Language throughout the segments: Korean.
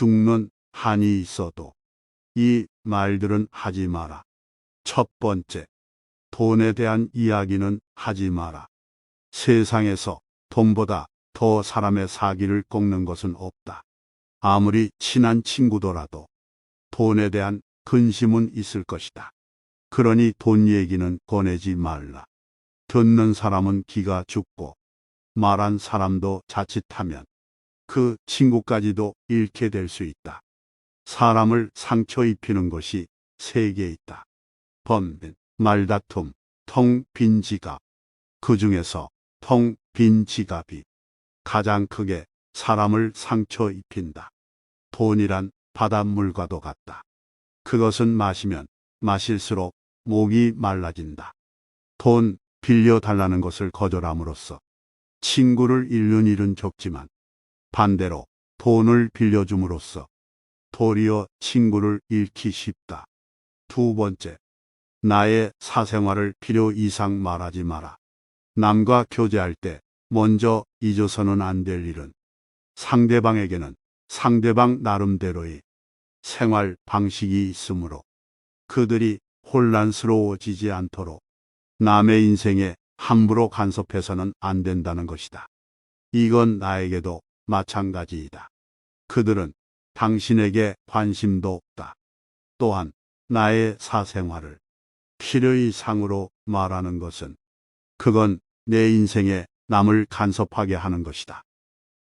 죽는 한이 있어도 이 말들은 하지 마라. 첫 번째, 돈에 대한 이야기는 하지 마라. 세상에서 돈보다 더 사람의 사기를 꺾는 것은 없다. 아무리 친한 친구더라도 돈에 대한 근심은 있을 것이다. 그러니 돈 얘기는 꺼내지 말라. 듣는 사람은 기가 죽고 말한 사람도 자칫하면 그 친구까지도 잃게 될 수 있다. 사람을 상처 입히는 것이 세 개 있다. 번빈, 말다툼, 텅 빈 지갑. 그 중에서 텅 빈 지갑이 가장 크게 사람을 상처 입힌다. 돈이란 바닷물과도 같다. 그것은 마시면 마실수록 목이 말라진다. 돈 빌려달라는 것을 거절함으로써 친구를 잃는 일은 적지만 반대로 돈을 빌려줌으로써 도리어 친구를 잃기 쉽다. 두 번째, 나의 사생활을 필요 이상 말하지 마라. 남과 교제할 때 먼저 잊어서는 안 될 일은 상대방에게는 상대방 나름대로의 생활 방식이 있으므로 그들이 혼란스러워지지 않도록 남의 인생에 함부로 간섭해서는 안 된다는 것이다. 이건 나에게도 마찬가지이다. 그들은 당신에게 관심도 없다. 또한 나의 사생활을 필요 이상으로 말하는 것은 그건 내 인생에 남을 간섭하게 하는 것이다.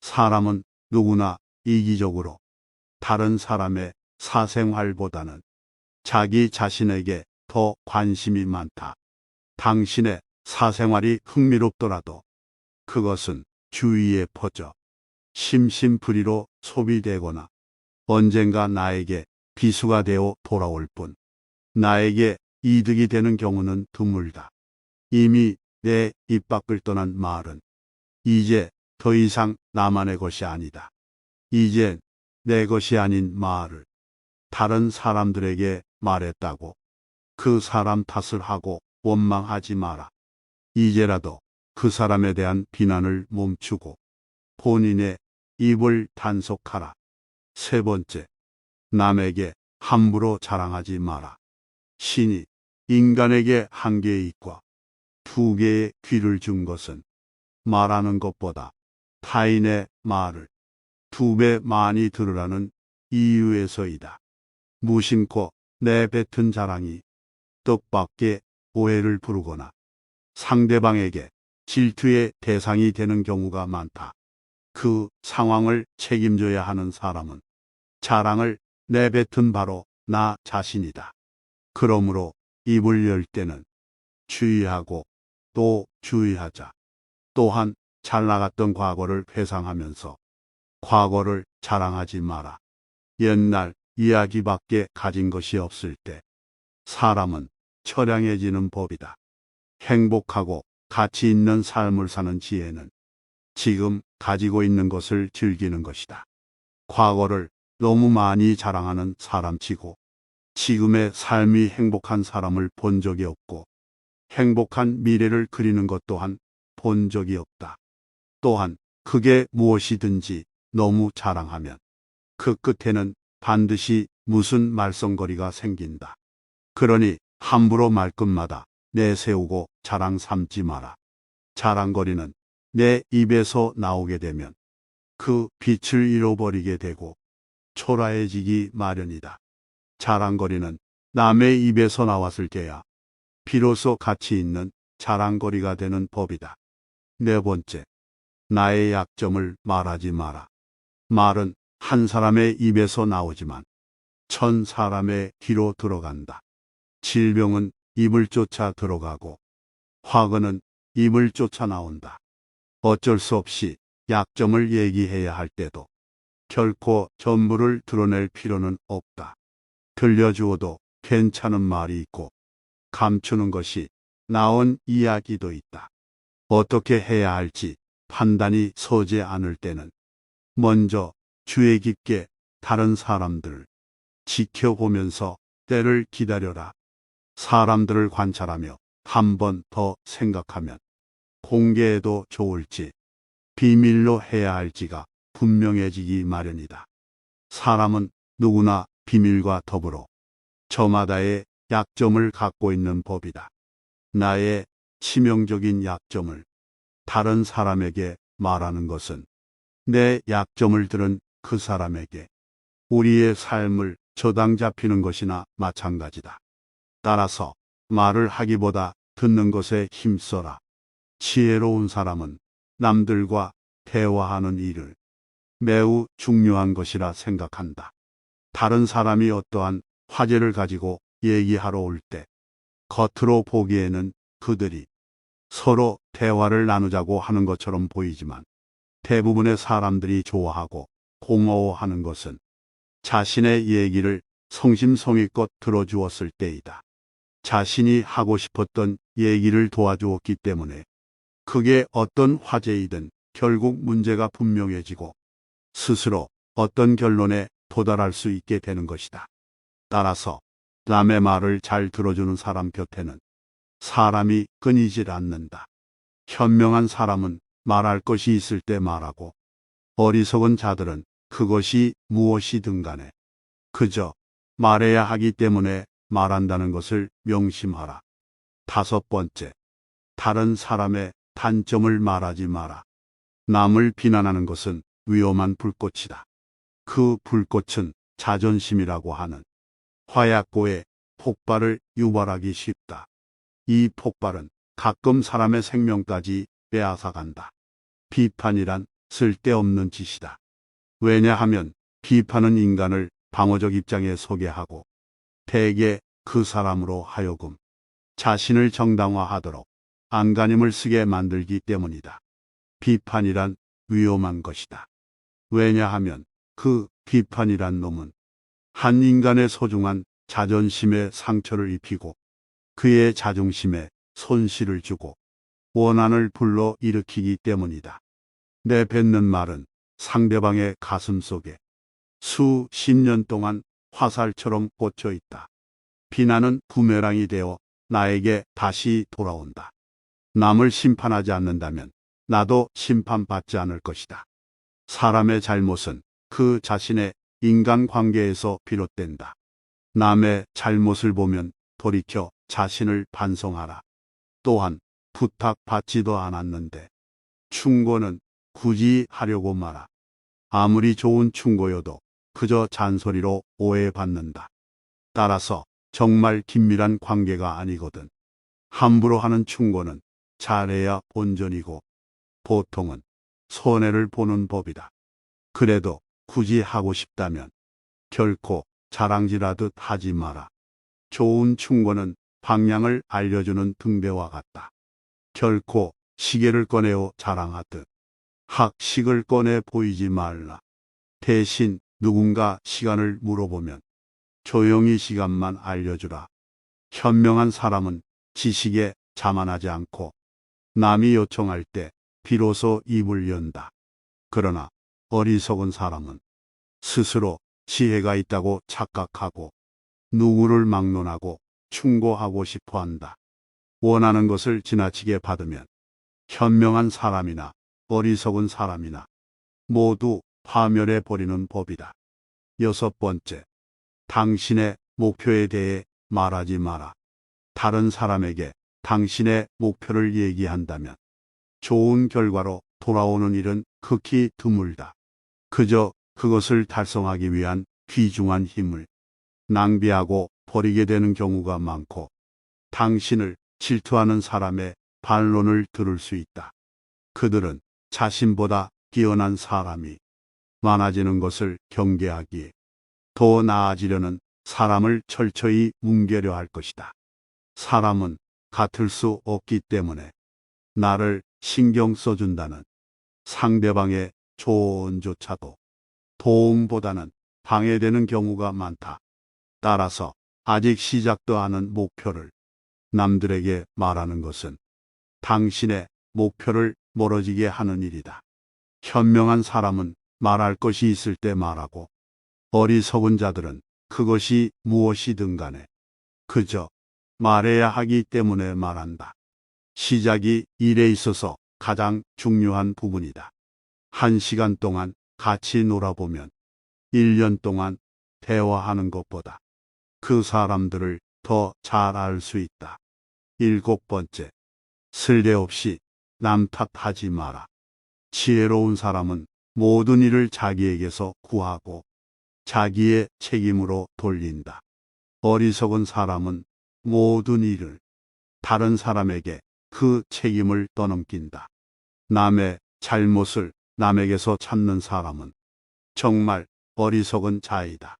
사람은 누구나 이기적으로 다른 사람의 사생활보다는 자기 자신에게 더 관심이 많다. 당신의 사생활이 흥미롭더라도 그것은 주위에 퍼져 심심풀이로 소비되거나 언젠가 나에게 비수가 되어 돌아올 뿐 나에게 이득이 되는 경우는 드물다. 이미 내 입 밖을 떠난 말은 이제 더 이상 나만의 것이 아니다. 이제 내 것이 아닌 말을 다른 사람들에게 말했다고 그 사람 탓을 하고 원망하지 마라. 이제라도 그 사람에 대한 비난을 멈추고 본인의 입을 단속하라. 세 번째, 남에게 함부로 자랑하지 마라. 신이 인간에게 한 개의 입과 두 개의 귀를 준 것은 말하는 것보다 타인의 말을 두 배 많이 들으라는 이유에서이다. 무심코 내뱉은 자랑이 뜻밖의 오해를 부르거나 상대방에게 질투의 대상이 되는 경우가 많다. 그 상황을 책임져야 하는 사람은 자랑을 내뱉은 바로 나 자신이다. 그러므로 입을 열 때는 주의하고 또 주의하자. 또한 잘 나갔던 과거를 회상하면서 과거를 자랑하지 마라. 옛날 이야기밖에 가진 것이 없을 때 사람은 처량해지는 법이다. 행복하고 가치 있는 삶을 사는 지혜는 지금 가지고 있는 것을 즐기는 것이다. 과거를 너무 많이 자랑하는 사람치고 지금의 삶이 행복한 사람을 본 적이 없고 행복한 미래를 그리는 것 또한 본 적이 없다. 또한 그게 무엇이든지 너무 자랑하면 그 끝에는 반드시 무슨 말썽거리가 생긴다. 그러니 함부로 말끝마다 내세우고 자랑 삼지 마라. 자랑거리는 내 입에서 나오게 되면 그 빛을 잃어버리게 되고 초라해지기 마련이다. 자랑거리는 남의 입에서 나왔을 때야 비로소 가치 있는 자랑거리가 되는 법이다. 네 번째, 나의 약점을 말하지 마라. 말은 한 사람의 입에서 나오지만 천 사람의 귀로 들어간다. 질병은 입을 쫓아 들어가고 화근은 입을 쫓아 나온다. 어쩔 수 없이 약점을 얘기해야 할 때도 결코 전부를 드러낼 필요는 없다. 들려주어도 괜찮은 말이 있고 감추는 것이 나은 이야기도 있다. 어떻게 해야 할지 판단이 서지 않을 때는 먼저 주의 깊게 다른 사람들을 지켜보면서 때를 기다려라. 사람들을 관찰하며 한 번 더 생각하면 공개해도 좋을지 비밀로 해야 할지가 분명해지기 마련이다. 사람은 누구나 비밀과 더불어 저마다의 약점을 갖고 있는 법이다. 나의 치명적인 약점을 다른 사람에게 말하는 것은 내 약점을 들은 그 사람에게 우리의 삶을 저당 잡히는 것이나 마찬가지다. 따라서 말을 하기보다 듣는 것에 힘써라. 지혜로운 사람은 남들과 대화하는 일을 매우 중요한 것이라 생각한다. 다른 사람이 어떠한 화제를 가지고 얘기하러 올 때 겉으로 보기에는 그들이 서로 대화를 나누자고 하는 것처럼 보이지만 대부분의 사람들이 좋아하고 고마워하는 것은 자신의 얘기를 성심성의껏 들어주었을 때이다. 자신이 하고 싶었던 얘기를 도와주었기 때문에 그게 어떤 화제이든 결국 문제가 분명해지고 스스로 어떤 결론에 도달할 수 있게 되는 것이다. 따라서 남의 말을 잘 들어주는 사람 곁에는 사람이 끊이질 않는다. 현명한 사람은 말할 것이 있을 때 말하고 어리석은 자들은 그것이 무엇이든 간에 그저 말해야 하기 때문에 말한다는 것을 명심하라. 다섯 번째, 다른 사람의 단점을 말하지 마라. 남을 비난하는 것은 위험한 불꽃이다. 그 불꽃은 자존심이라고 하는 화약고에 폭발을 유발하기 쉽다. 이 폭발은 가끔 사람의 생명까지 빼앗아간다. 비판이란 쓸데없는 짓이다. 왜냐하면 비판은 인간을 방어적 입장에 서게 하고 대개 그 사람으로 하여금 자신을 정당화하도록 안간힘을 쓰게 만들기 때문이다. 비판이란 위험한 것이다. 왜냐하면 그 비판이란 놈은 한 인간의 소중한 자존심에 상처를 입히고 그의 자존심에 손실을 주고 원한을 불러 일으키기 때문이다. 내뱉는 말은 상대방의 가슴 속에 수십 년 동안 화살처럼 꽂혀 있다. 비난은 부메랑이 되어 나에게 다시 돌아온다. 남을 심판하지 않는다면 나도 심판받지 않을 것이다. 사람의 잘못은 그 자신의 인간관계에서 비롯된다. 남의 잘못을 보면 돌이켜 자신을 반성하라. 또한 부탁받지도 않았는데 충고는 굳이 하려고 마라. 아무리 좋은 충고여도 그저 잔소리로 오해받는다. 따라서 정말 긴밀한 관계가 아니거든 함부로 하는 충고는 잘해야 본전이고 보통은 손해를 보는 법이다. 그래도 굳이 하고 싶다면 결코 자랑질하듯 하지 마라. 좋은 충고는 방향을 알려주는 등대와 같다. 결코 시계를 꺼내어 자랑하듯 학식을 꺼내 보이지 말라. 대신 누군가 시간을 물어보면 조용히 시간만 알려주라. 현명한 사람은 지식에 자만하지 않고 남이 요청할 때 비로소 입을 연다. 그러나 어리석은 사람은 스스로 지혜가 있다고 착각하고 누구를 막론하고 충고하고 싶어 한다. 원하는 것을 지나치게 받으면 현명한 사람이나 어리석은 사람이나 모두 파멸해 버리는 법이다. 여섯 번째, 당신의 목표에 대해 말하지 마라. 다른 사람에게 당신의 목표를 얘기한다면 좋은 결과로 돌아오는 일은 극히 드물다. 그저 그것을 달성하기 위한 귀중한 힘을 낭비하고 버리게 되는 경우가 많고 당신을 질투하는 사람의 반론을 들을 수 있다. 그들은 자신보다 뛰어난 사람이 많아지는 것을 경계하기에 더 나아지려는 사람을 철저히 뭉개려 할 것이다. 사람은 같을 수 없기 때문에 나를 신경 써준다는 상대방의 조언조차도 도움보다는 방해되는 경우가 많다. 따라서 아직 시작도 않은 목표를 남들에게 말하는 것은 당신의 목표를 멀어지게 하는 일이다. 현명한 사람은 말할 것이 있을 때 말하고 어리석은 자들은 그것이 무엇이든 간에 그저 말해야 하기 때문에 말한다. 시작이 일에 있어서 가장 중요한 부분이다. 한 시간 동안 같이 놀아보면 1년 동안 대화하는 것보다 그 사람들을 더 잘 알 수 있다. 7번째, 쓸데없이 남 탓하지 마라. 지혜로운 사람은 모든 일을 자기에게서 구하고 자기의 책임으로 돌린다. 어리석은 사람은 모든 일을 다른 사람에게 그 책임을 떠넘긴다. 남의 잘못을 남에게서 찾는 사람은 정말 어리석은 자이다.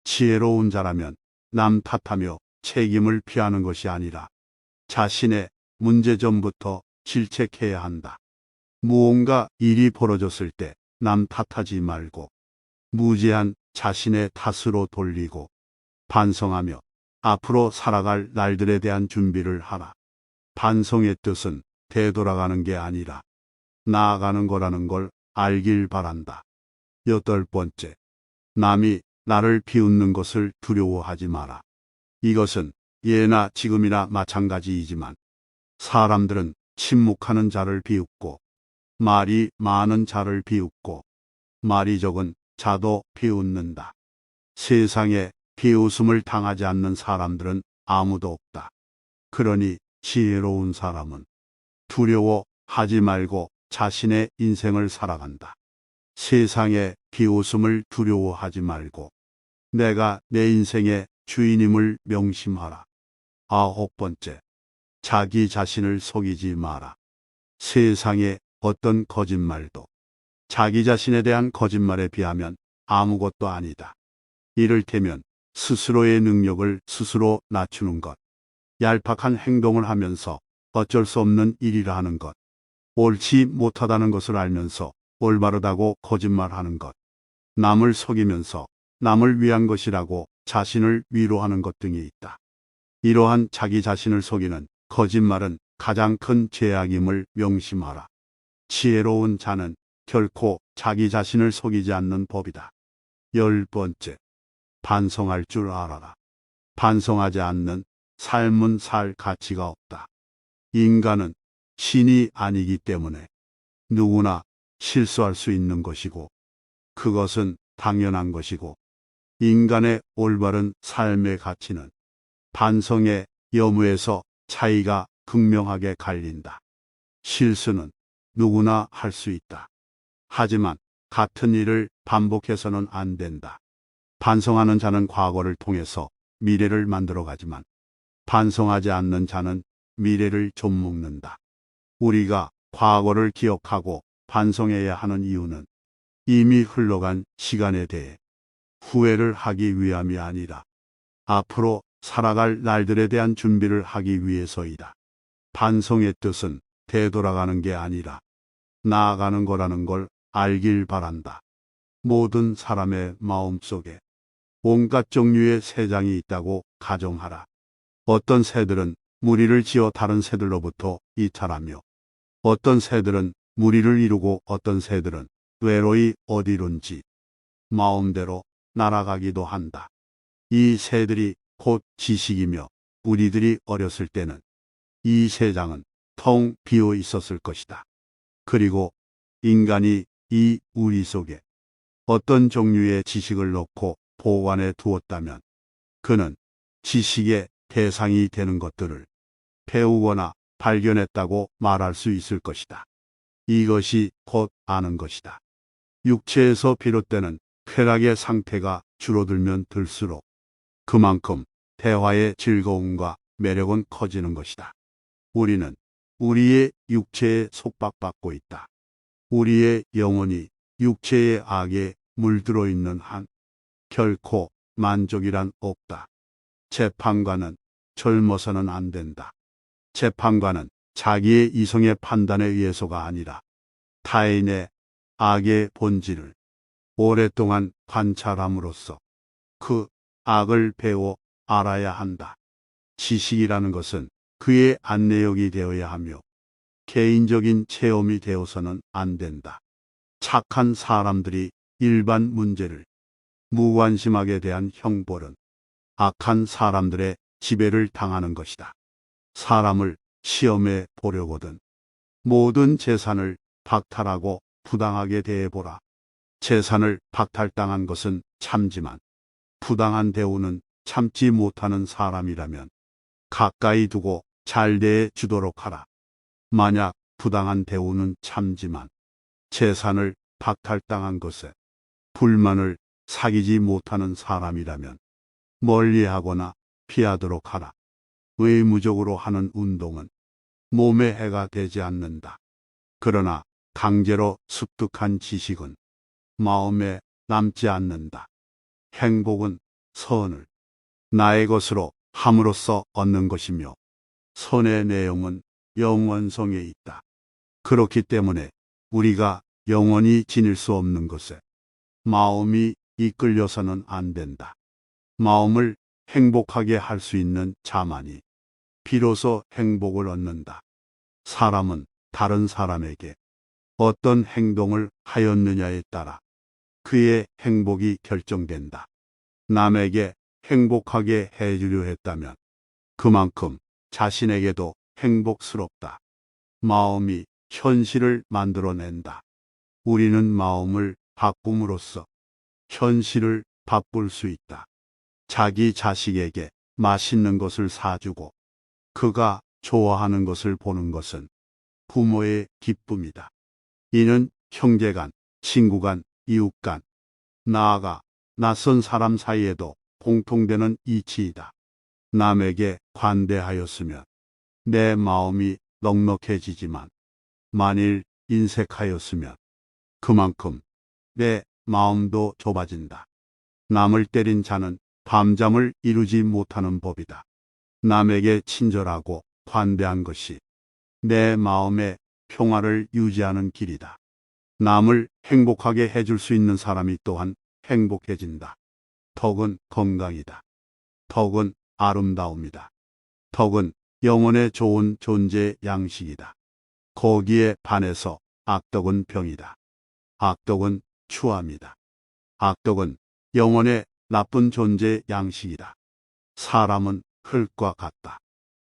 지혜로운 자라면 남 탓하며 책임을 피하는 것이 아니라 자신의 문제점부터 질책해야 한다. 무언가 일이 벌어졌을 때 남 탓하지 말고 무제한 자신의 탓으로 돌리고 반성하며 앞으로 살아갈 날들에 대한 준비를 하라. 반성의 뜻은 되돌아가는 게 아니라 나아가는 거라는 걸 알길 바란다. 8번째, 남이 나를 비웃는 것을 두려워하지 마라. 이것은 예나 지금이나 마찬가지이지만 사람들은 침묵하는 자를 비웃고 말이 많은 자를 비웃고 말이 적은 자도 비웃는다. 세상에 비웃음을 당하지 않는 사람들은 아무도 없다. 그러니 지혜로운 사람은 두려워하지 말고 자신의 인생을 살아간다. 세상의 비웃음을 두려워하지 말고 내가 내 인생의 주인임을 명심하라. 9번째, 자기 자신을 속이지 마라. 세상의 어떤 거짓말도 자기 자신에 대한 거짓말에 비하면 아무것도 아니다. 이를테면 스스로의 능력을 스스로 낮추는 것, 얄팍한 행동을 하면서 어쩔 수 없는 일이라 하는 것, 옳지 못하다는 것을 알면서 올바르다고 거짓말하는 것, 남을 속이면서 남을 위한 것이라고 자신을 위로하는 것 등이 있다. 이러한 자기 자신을 속이는 거짓말은 가장 큰 죄악임을 명심하라. 지혜로운 자는 결코 자기 자신을 속이지 않는 법이다. 10번째, 반성할 줄 알아라. 반성하지 않는 삶은 살 가치가 없다. 인간은 신이 아니기 때문에 누구나 실수할 수 있는 것이고 그것은 당연한 것이고 인간의 올바른 삶의 가치는 반성의 여무에서 차이가 극명하게 갈린다. 실수는 누구나 할 수 있다. 하지만 같은 일을 반복해서는 안 된다. 반성하는 자는 과거를 통해서 미래를 만들어가지만 반성하지 않는 자는 미래를 좀먹는다. 우리가 과거를 기억하고 반성해야 하는 이유는 이미 흘러간 시간에 대해 후회를 하기 위함이 아니라 앞으로 살아갈 날들에 대한 준비를 하기 위해서이다. 반성의 뜻은 되돌아가는 게 아니라 나아가는 거라는 걸 알길 바란다. 모든 사람의 마음속에 온갖 종류의 새장이 있다고 가정하라. 어떤 새들은 무리를 지어 다른 새들로부터 이탈하며 어떤 새들은 무리를 이루고 어떤 새들은 외로이 어디론지 마음대로 날아가기도 한다. 이 새들이 곧 지식이며 우리들이 어렸을 때는 이 새장은 텅 비어 있었을 것이다. 그리고 인간이 이 우리 속에 어떤 종류의 지식을 넣고 보관해 두었다면 그는 지식의 대상이 되는 것들을 배우거나 발견했다고 말할 수 있을 것이다. 이것이 곧 아는 것이다. 육체에서 비롯되는 쾌락의 상태가 줄어들면 들수록 그만큼 대화의 즐거움과 매력은 커지는 것이다. 우리는 우리의 육체에 속박받고 있다. 우리의 영혼이 육체의 악에 물들어 있는 한 결코 만족이란 없다. 재판관은 젊어서는 안 된다. 재판관은 자기의 이성의 판단에 의해서가 아니라 타인의 악의 본질을 오랫동안 관찰함으로써 그 악을 배워 알아야 한다. 지식이라는 것은 그의 안내역이 되어야 하며 개인적인 체험이 되어서는 안 된다. 착한 사람들이 일반 문제를 무관심하게 대한 형벌은 악한 사람들의 지배를 당하는 것이다. 사람을 시험해 보려거든 모든 재산을 박탈하고 부당하게 대해보라. 재산을 박탈당한 것은 참지만 부당한 대우는 참지 못하는 사람이라면 가까이 두고 잘 대해 주도록 하라. 만약 부당한 대우는 참지만 재산을 박탈당한 것에 불만을 사귀지 못하는 사람이라면 멀리하거나 피하도록 하라. 의무적으로 하는 운동은 몸에 해가 되지 않는다. 그러나 강제로 습득한 지식은 마음에 남지 않는다. 행복은 선을 나의 것으로 함으로써 얻는 것이며 선의 내용은 영원성에 있다. 그렇기 때문에 우리가 영원히 지닐 수 없는 것에 마음이 이끌려서는 안 된다. 마음을 행복하게 할 수 있는 자만이 비로소 행복을 얻는다. 사람은 다른 사람에게 어떤 행동을 하였느냐에 따라 그의 행복이 결정된다. 남에게 행복하게 해주려 했다면 그만큼 자신에게도 행복스럽다. 마음이 현실을 만들어낸다. 우리는 마음을 바꿈으로써 현실을 바꿀 수 있다. 자기 자식에게 맛있는 것을 사주고 그가 좋아하는 것을 보는 것은 부모의 기쁨이다. 이는 형제간, 친구간, 이웃간, 나아가 낯선 사람 사이에도 공통되는 이치이다. 남에게 관대하였으면 내 마음이 넉넉해지지만 만일 인색하였으면 그만큼 내 마음도 좁아진다. 남을 때린 자는 밤잠을 이루지 못하는 법이다. 남에게 친절하고 관대한 것이 내 마음의 평화를 유지하는 길이다. 남을 행복하게 해줄 수 있는 사람이 또한 행복해진다. 덕은 건강이다. 덕은 아름다움이다. 덕은 영혼에 좋은 존재 양식이다. 거기에 반해서 악덕은 병이다. 악덕은 추함이다. 악덕은 영혼의 나쁜 존재 양식이다. 사람은 흙과 같다.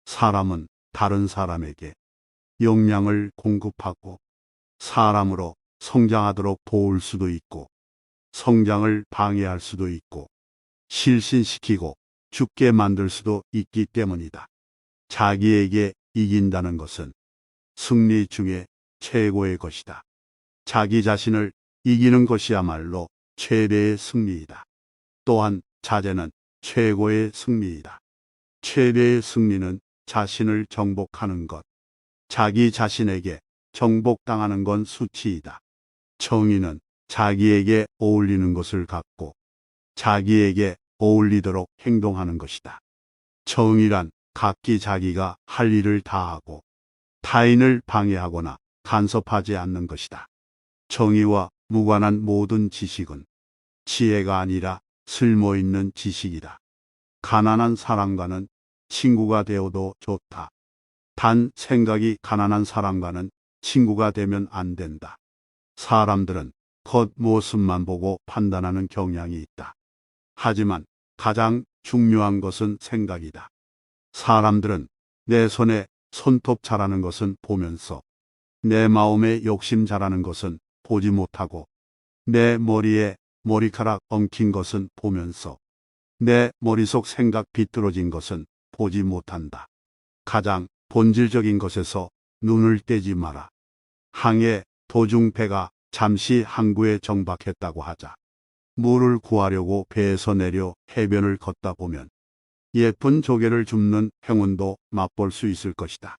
사람은 다른 사람에게 영양을 공급하고 사람으로 성장하도록 도울 수도 있고 성장을 방해할 수도 있고 실신시키고 죽게 만들 수도 있기 때문이다. 자기에게 이긴다는 것은 승리 중에 최고의 것이다. 자기 자신을 이기는 것이야말로 최대의 승리이다. 또한 자제는 최고의 승리이다. 최대의 승리는 자신을 정복하는 것. 자기 자신에게 정복당하는 건 수치이다. 정의는 자기에게 어울리는 것을 갖고 자기에게 어울리도록 행동하는 것이다. 정의란 각기 자기가 할 일을 다하고 타인을 방해하거나 간섭하지 않는 것이다. 정의와 무관한 모든 지식은 지혜가 아니라 쓸모있는 지식이다. 가난한 사람과는 친구가 되어도 좋다. 단 생각이 가난한 사람과는 친구가 되면 안 된다. 사람들은 겉모습만 보고 판단하는 경향이 있다. 하지만 가장 중요한 것은 생각이다. 사람들은 내 손에 손톱 자라는 것은 보면서 내 마음에 욕심 자라는 것은 보지 못하고 내 머리에 머리카락 엉킨 것은 보면서 내 머릿속 생각 비뚤어진 것은 보지 못한다. 가장 본질적인 것에서 눈을 떼지 마라. 항해 도중 배가 잠시 항구에 정박했다고 하자. 물을 구하려고 배에서 내려 해변을 걷다 보면 예쁜 조개를 줍는 행운도 맛볼 수 있을 것이다.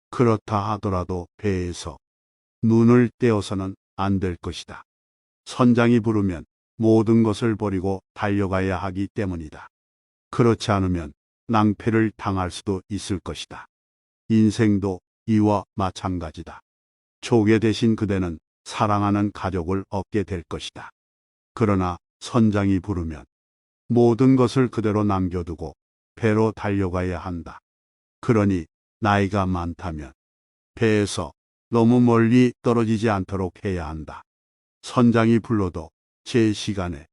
그렇다 하더라도 배에서 눈을 떼어서는 안 될 것이다. 선장이 부르면 모든 것을 버리고 달려가야 하기 때문이다. 그렇지 않으면 낭패를 당할 수도 있을 것이다. 인생도 이와 마찬가지다. 조개 대신 그대는 사랑하는 가족을 얻게 될 것이다. 그러나 선장이 부르면 모든 것을 그대로 남겨두고 배로 달려가야 한다. 그러니 나이가 많다면 배에서 너무 멀리 떨어지지 않도록 해야 한다. 선장이 불러도 제 시간에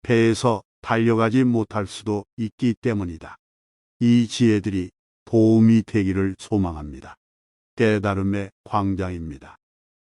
배에서 달려가지 못할 수도 있기 때문이다. 이 지혜들이 도움이 되기를 소망합니다. 깨달음의 광장입니다.